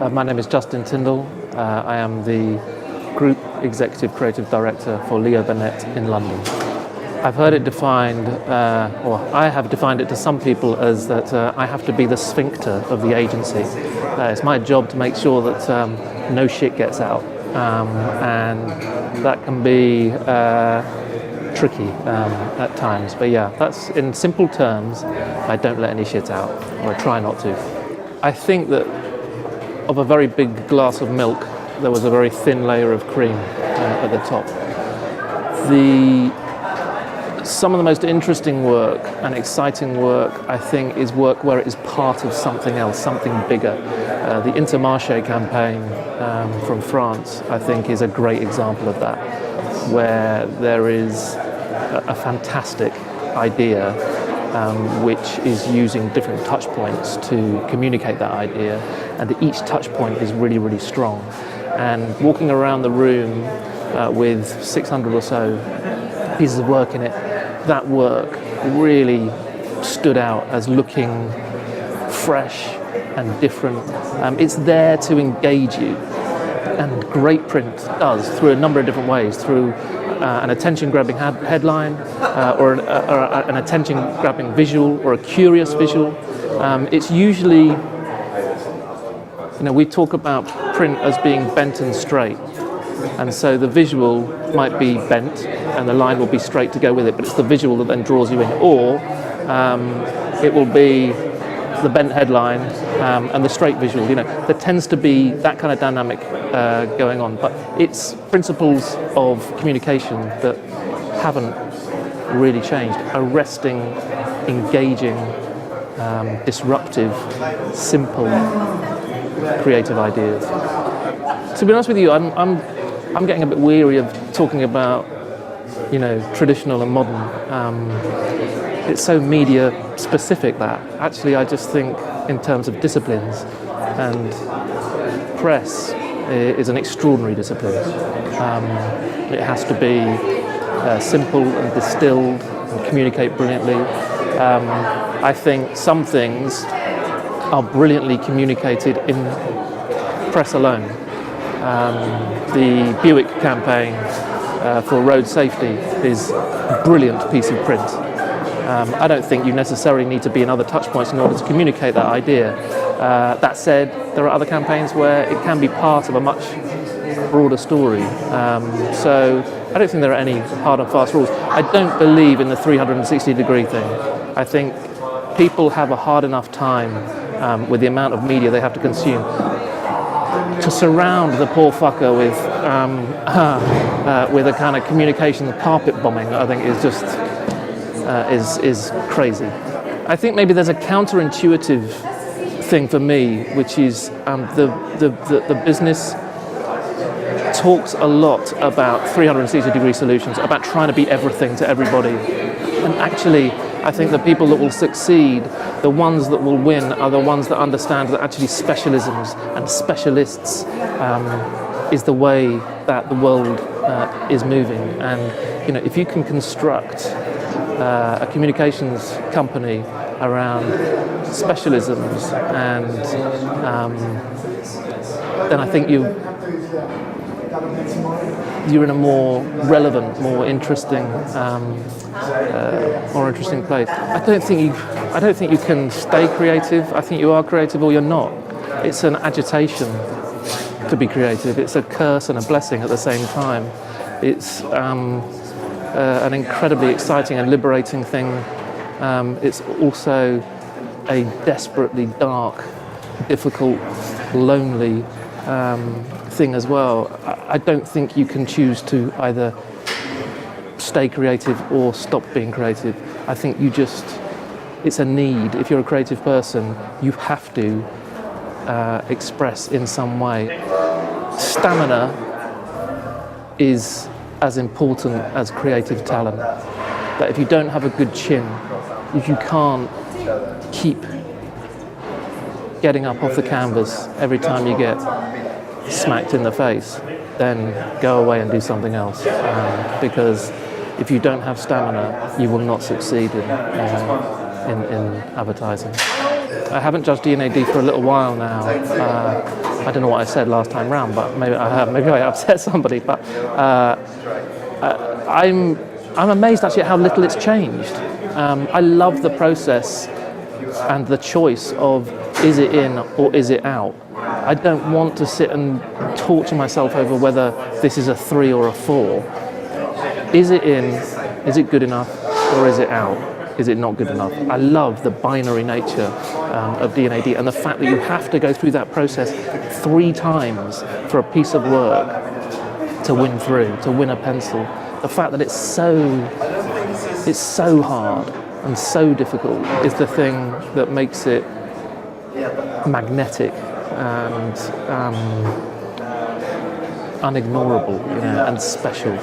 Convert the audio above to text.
My name is Justine Tindall. I am the Group Executive Creative Director for Leo Burnett in London. I've heard it defined, or I have defined it to some people as that I have to be the sphincter of the agency. It's my job to make sure that no shit gets out, and that can be tricky at times. But yeah, that's in simple terms. I don't let any shit out, or I try not to. I think that of a very big glass of milk, there was a very thin layer of cream at the top. Some of the most interesting work and exciting work, I think, is work where it is part of something else, something bigger. The Intermarché campaign from France, I think, is a great example of that, where there is a fantastic idea which is using different touch points to communicate that idea, and each touch point is really, really strong. And walking around the room with 600 or so pieces of work in it, that work really stood out as looking fresh and different. It's there to engage you, and great print does through a number of different ways, through an attention-grabbing headline, or an attention-grabbing visual, or a curious visual. It's usually, we talk about print as being bent and straight, and so the visual might be bent and the line will be straight to go with it, but it's the visual that then draws you in, or it will be the bent headline and the straight visual. There tends to be that kind of dynamic going on, but it's principles of communication that haven't really changed. Arresting, engaging, disruptive, simple, creative ideas. To be honest with you, I'm getting a bit weary of talking about traditional and modern. It's so media specific that actually I just think in terms of disciplines, and press is an extraordinary discipline. It has to be simple and distilled and communicate brilliantly. I think some things are brilliantly communicated in press alone. The Buick campaign for road safety is a brilliant piece of print. I don't think you necessarily need to be in other touch points in order to communicate that idea. That said, there are other campaigns where it can be part of a much broader story. So I don't think there are any hard and fast rules. I don't believe in the 360-degree thing. I think people have a hard enough time with the amount of media they have to consume. To surround the poor fucker with a kind of communication carpet bombing, I think is just is crazy. I think maybe there's a counterintuitive thing for me, which is the business talks a lot about 360-degree solutions, about trying to be everything to everybody, and actually I think the people that will succeed, the ones that will win, are the ones that understand that actually specialisms and specialists is the way that the world is moving. And if you can construct a communications company around specialisms, and then I think you're in a more relevant, more interesting place. I don't think you can stay creative. I think you are creative or you're not. It's an agitation to be creative. It's a curse and a blessing at the same time. It's an incredibly exciting and liberating thing. It's also a desperately dark, difficult, lonely thing as well. I don't think you can choose to either stay creative or stop being creative. I think it's a need. If you're a creative person, you have to express in some way. Stamina is as important as creative talent. That if you don't have a good chin, if you can't keep getting up off the canvas every time you get smacked in the face, then go away and do something else. Because if you don't have stamina, you will not succeed in advertising. I haven't judged D&AD for a little while now. I don't know what I said last time round, but maybe I have. Maybe I upset somebody. But I'm amazed actually at how little it's changed. I love the process and the choice of is it in or is it out. I don't want to sit and torture myself over whether this is a 3 or a 4. Is it in? Is it good enough? Or is it out? Is it not good enough? I love the binary nature of D&AD and the fact that you have to go through that process 3 times for a piece of work to win through, to win a pencil. The fact that it's so hard and so difficult is the thing that makes it magnetic and unignorable, and special.